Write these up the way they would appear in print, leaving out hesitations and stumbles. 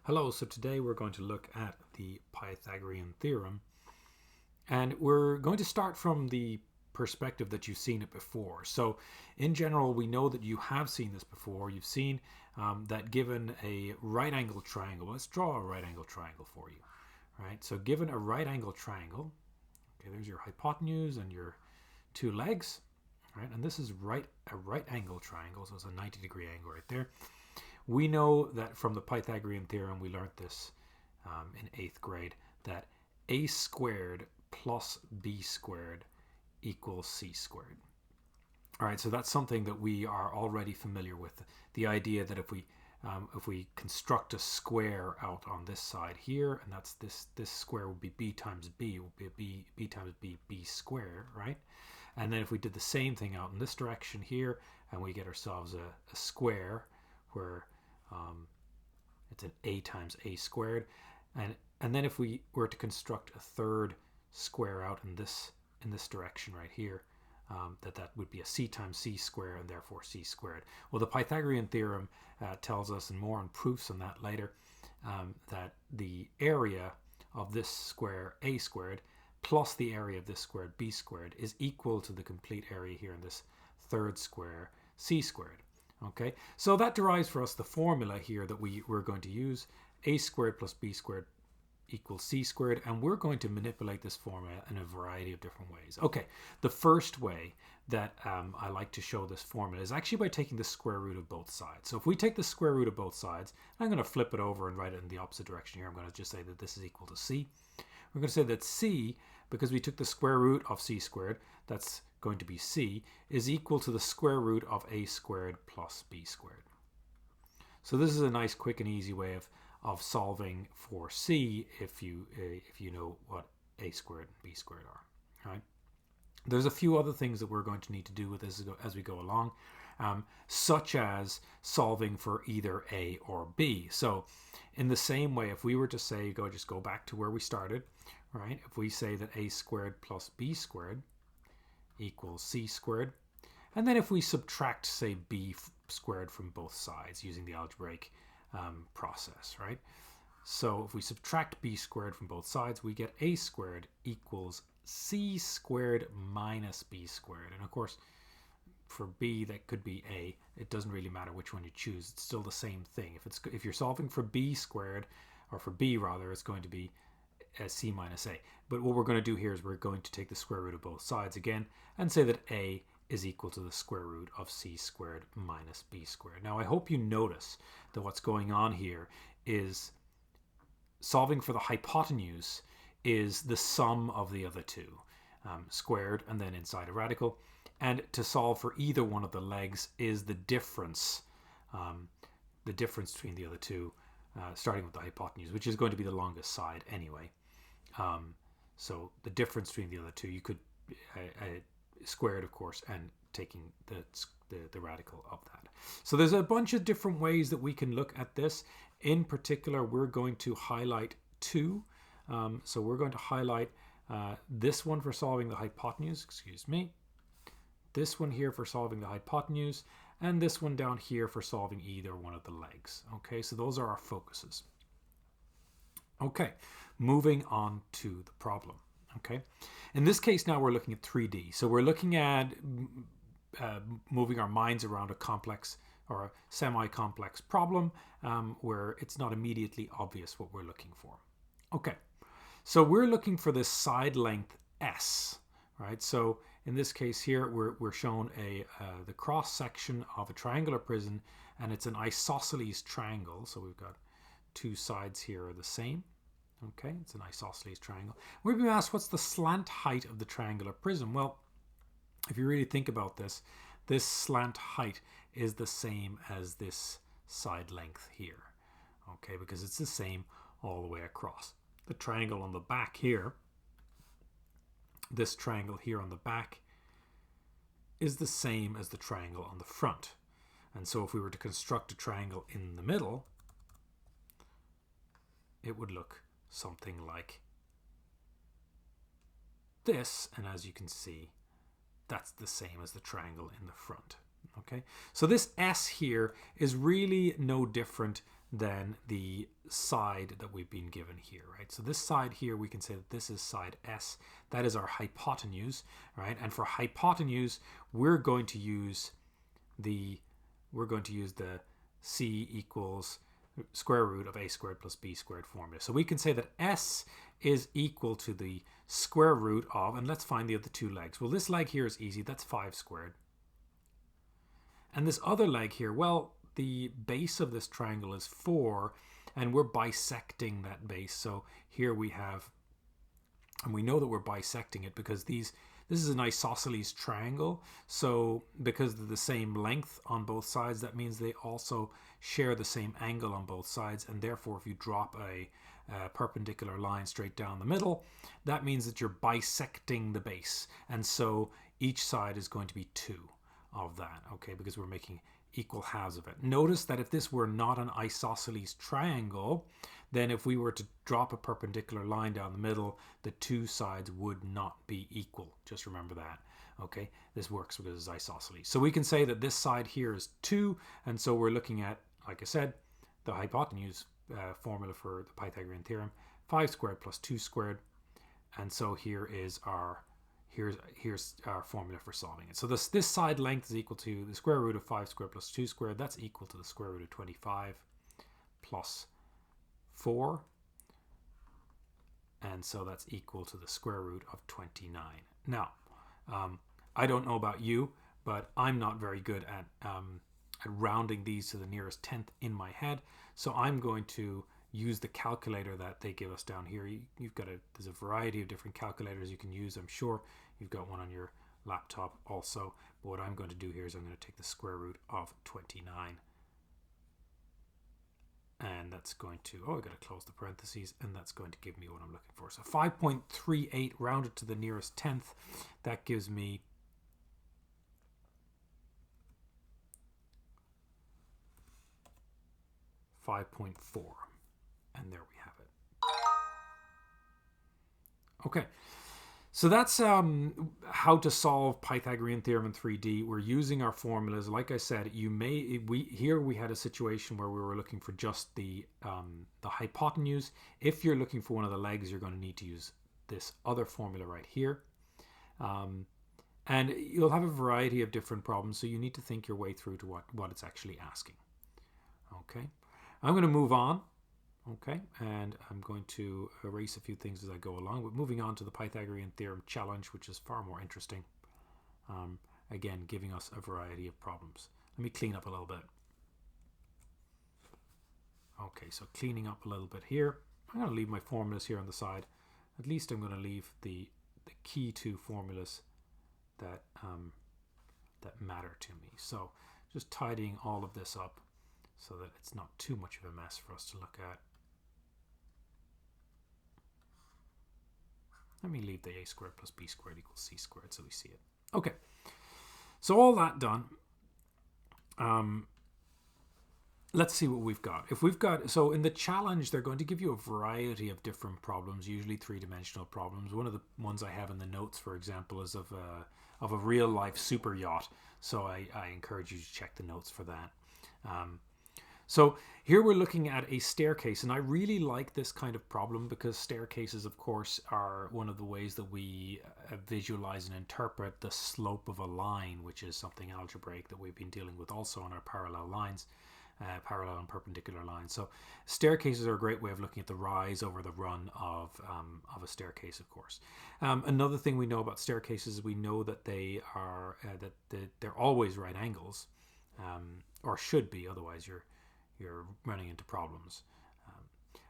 Hello, so today we're going to look at the Pythagorean Theorem, and we're going to start from the perspective that you've seen it before. So in general, we know that you have seen this before. You've seen that given a right angle triangle, let's draw a right angle triangle for you, right? So given a right angle triangle, okay, there's your hypotenuse and your two legs, right? And this is a right angle triangle, so it's a 90-degree angle right there. We know that from the Pythagorean theorem, we learned this in 8th grade, that a squared plus b squared equals c squared. All right, so that's something that we are already familiar with. The idea that if we construct a square out on this side here, and that's this square would be b times b, would be b times b squared, right? And then if we did the same thing out in this direction here, and we get ourselves a square where it's an a times a squared, and then if we were to construct a third square out in this direction right here, that would be a c times c squared, and therefore c squared. Well, the Pythagorean theorem tells us, and more on proofs on that later, that the area of this square a squared plus the area of this square b squared is equal to the complete area here in this third square c squared. Okay, so that derives for us the formula here that we're going to use. A squared plus b squared equals c squared, and we're going to manipulate this formula in a variety of different ways. Okay, the first way that I like to show this formula is actually by taking the square root of both sides. So if we take the square root of both sides, I'm going to flip it over and write it in the opposite direction here. I'm going to just say that this is equal to c. We're going to say that c, because we took the square root of c squared, that's going to be c, is equal to the square root of a squared plus b squared. So this is a nice, quick, and easy way of solving for c if you know what a squared and b squared are. Right? There's a few other things that we're going to need to do with this as we go along, such as solving for either a or b. So in the same way, if we were to say, just go back to where we started, right? If we say that a squared plus b squared equals c squared, and then if we subtract, say, b squared from both sides using the algebraic process, right? So if we subtract b squared from both sides, we get a squared equals c squared minus b squared. And of course, for b, that could be a. It doesn't really matter which one you choose. It's still the same thing. If you're solving for b squared, or for b rather, it's going to be c minus a. But what we're going to do here is we're going to take the square root of both sides again and say that a is equal to the square root of c squared minus b squared. Now, I hope you notice that what's going on here is solving for the hypotenuse is the sum of the other two, squared and then inside a radical. And to solve for either one of the legs is the difference between the other two, starting with the hypotenuse, which is going to be the longest side anyway. So the difference between the other two, you could square it, of course, and taking the radical of that. So there's a bunch of different ways that we can look at this. In particular, we're going to highlight two. So we're going to highlight this one for solving the hypotenuse, this one here for solving the hypotenuse, and this one down here for solving either one of the legs. Okay, so those are our focuses. Okay, moving on to the problem. Okay, in this case now we're looking at 3D. So we're looking at moving our minds around a complex or a semi-complex problem where it's not immediately obvious what we're looking for. Okay, so we're looking for this side length S, right? So in this case here, we're shown the cross section of a triangular prism, and it's an isosceles triangle. So we've got two sides here are the same. Okay, it's an isosceles triangle. We're being asked what's the slant height of the triangular prism. Well, if you really think about this, this slant height is the same as this side length here. Okay, because it's the same all the way across. The triangle on the back here, this triangle here on the back, is the same as the triangle on the front. And so if we were to construct a triangle in the middle, it would look something like this. And as you can see, that's the same as the triangle in the front. Okay, so this S here is really no different than the side that we've been given here, right? So this side here, we can say that this is side S. That is our hypotenuse, right? And for hypotenuse, we're going to use the C equals square root of a squared plus b squared formula. So we can say that S is equal to the square root of, and let's find the other two legs. Well, this leg here is easy. That's 5 squared. And this other leg here, well, the base of this triangle is 4, and we're bisecting that base. So here we have, and we know that we're bisecting it because this is an isosceles triangle. So because they're the same length on both sides, that means they also share the same angle on both sides. And therefore, if you drop a perpendicular line straight down the middle, that means that you're bisecting the base. And so each side is going to be 2 of that, okay, because we're making equal halves of it. Notice that if this were not an isosceles triangle, then if we were to drop a perpendicular line down the middle, the two sides would not be equal. Just remember that, okay? This works because it's isosceles. So we can say that this side here is 2, and so we're looking at, like I said, the hypotenuse formula for the Pythagorean theorem, 5 squared plus 2 squared, and so here's our formula for solving it. So this side length is equal to the square root of 5 squared plus 2 squared. That's equal to the square root of 25 plus 4. And so that's equal to the square root of 29. Now, I don't know about you, but I'm not very good at rounding these to the nearest tenth in my head. So I'm going to use the calculator that they give us down here. There's a variety of different calculators you can use. I'm sure you've got one on your laptop also. But what I'm going to do here is I'm going to take the square root of 29. And that's going to, I've got to close the parentheses, and that's going to give me what I'm looking for. So 5.38 rounded to the nearest tenth. That gives me 5.4. And there we have it. Okay, so that's how to solve Pythagorean theorem in 3D. We're using our formulas. Like I said, here we had a situation where we were looking for just the hypotenuse. If you're looking for one of the legs, you're going to need to use this other formula right here. And you'll have a variety of different problems, so you need to think your way through to what it's actually asking. Okay, I'm going to move on. Okay, and I'm going to erase a few things as I go along. But moving on to the Pythagorean theorem challenge, which is far more interesting. Again, giving us a variety of problems. Let me clean up a little bit. Okay, so cleaning up a little bit here. I'm going to leave my formulas here on the side. At least I'm going to leave the key two formulas that that matter to me. So just tidying all of this up so that it's not too much of a mess for us to look at. Let me leave the a squared plus b squared equals c squared so we see it. Okay, so all that done. Let's see what we've got. So in the challenge, they're going to give you a variety of different problems, usually three-dimensional problems. One of the ones I have in the notes, for example, is of a real-life super yacht. So I encourage you to check the notes for that. So here we're looking at a staircase, and I really like this kind of problem because staircases, of course, are one of the ways that we visualize and interpret the slope of a line, which is something algebraic that we've been dealing with also on our parallel lines, parallel and perpendicular lines. So staircases are a great way of looking at the rise over the run of a staircase, of course. Another thing we know about staircases is we know that they are they're always right angles, or should be, otherwise you're running into problems.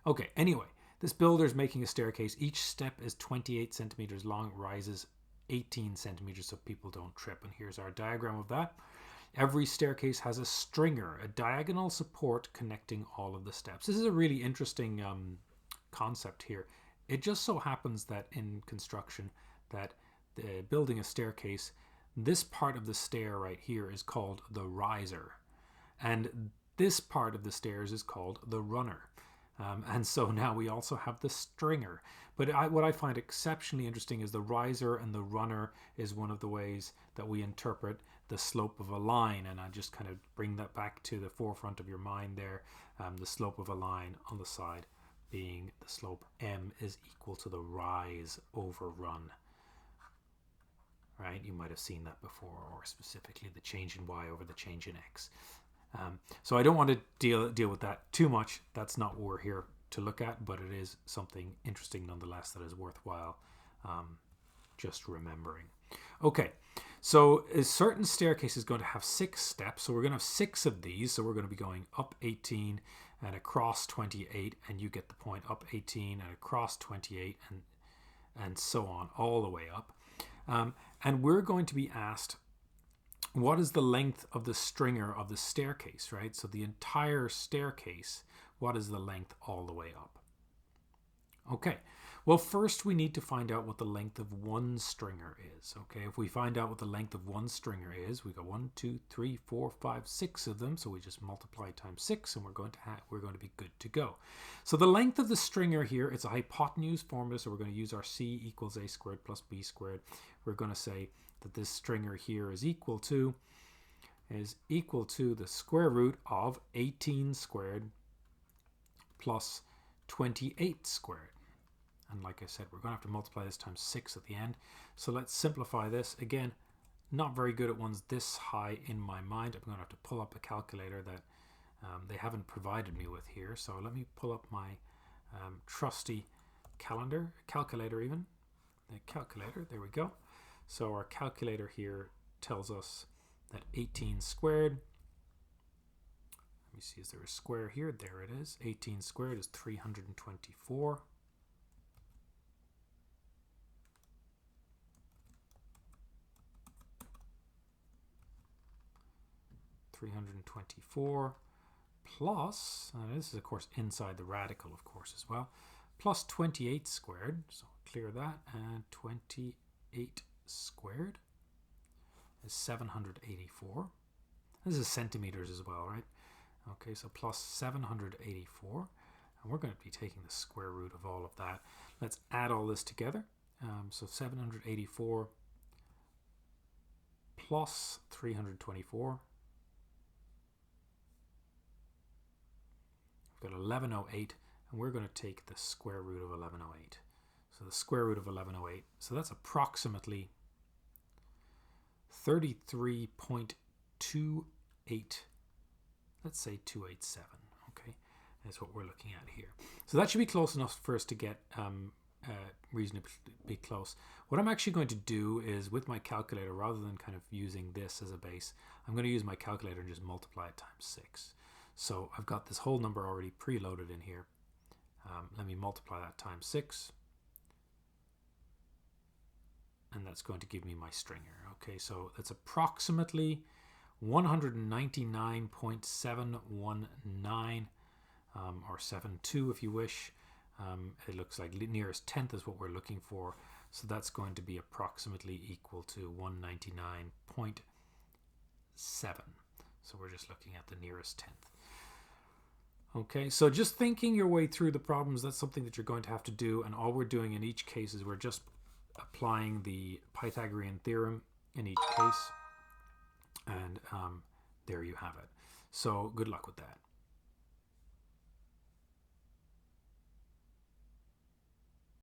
Okay, anyway, this builder is making a staircase. Each step is 28 centimeters long, rises 18 centimeters so people don't trip. And here's our diagram of that. Every staircase has a stringer, a diagonal support connecting all of the steps. This is a really interesting concept here. It just so happens that in construction, that building a staircase, this part of the stair right here is called the riser. And this part of the stairs is called the runner. And so now we also have the stringer. But what I find exceptionally interesting is the riser and the runner is one of the ways that we interpret the slope of a line. And I just kind of bring that back to the forefront of your mind there. the slope of a line on the side being the slope m is equal to the rise over run. Right? You might have seen that before, or specifically the change in y over the change in x. So I don't want to deal with that too much. That's not what we're here to look at, but it is something interesting nonetheless that is worthwhile just remembering. Okay, so a certain staircase is going to have 6 steps, so we're going to have 6 of these. So we're going to be going up 18 and across 28, and you get the point, up 18 and across 28, and so on, all the way up. And we're going to be asked, what is the length of the stringer of the staircase, right? So the entire staircase, what is the length all the way up? Okay, well, first we need to find out what the length of one stringer is. Okay, if we find out what the length of one stringer is, we got 1, 2, 3, 4, 5, 6 of them. So we just multiply times 6, and we're going to be good to go. So the length of the stringer here, it's a hypotenuse formula. So we're going to use our c equals a squared plus b squared. We're going to say that this stringer here is equal to the square root of 18 squared plus 28 squared. And like I said, we're going to have to multiply this times 6 at the end. So let's simplify this. Again, not very good at ones this high in my mind. I'm going to have to pull up a calculator that they haven't provided me with here. So let me pull up my trusty calculator even. The calculator, there we go. So our calculator here tells us that 18 squared, let me see, is there a square here? There it is. 18 squared is 324. Plus, this is of course inside the radical of course as well, plus 28 squared, so clear that, and 28 squared is 784. This is centimeters as well, right? Okay, so plus 784, and we're going to be taking the square root of all of that. Let's add all this together. So 784 plus 324. We've got 1108, and we're going to take the square root of 1108. So the square root of 1108, so that's approximately 33.28, let's say 287, okay? That's what we're looking at here. So that should be close enough for us to get reasonably close. What I'm actually going to do is, with my calculator, rather than kind of using this as a base, I'm going to use my calculator and just multiply it times 6. So I've got this whole number already preloaded in here. Let me multiply that times 6. And that's going to give me my stringer. Okay, so that's approximately 199.719, or 72 if you wish. It looks like nearest tenth is what we're looking for. So that's going to be approximately equal to 199.7. So we're just looking at the nearest tenth. Okay, so just thinking your way through the problems, that's something that you're going to have to do. And all we're doing in each case is we're just applying the Pythagorean theorem in each case. And there you have it. So good luck with that.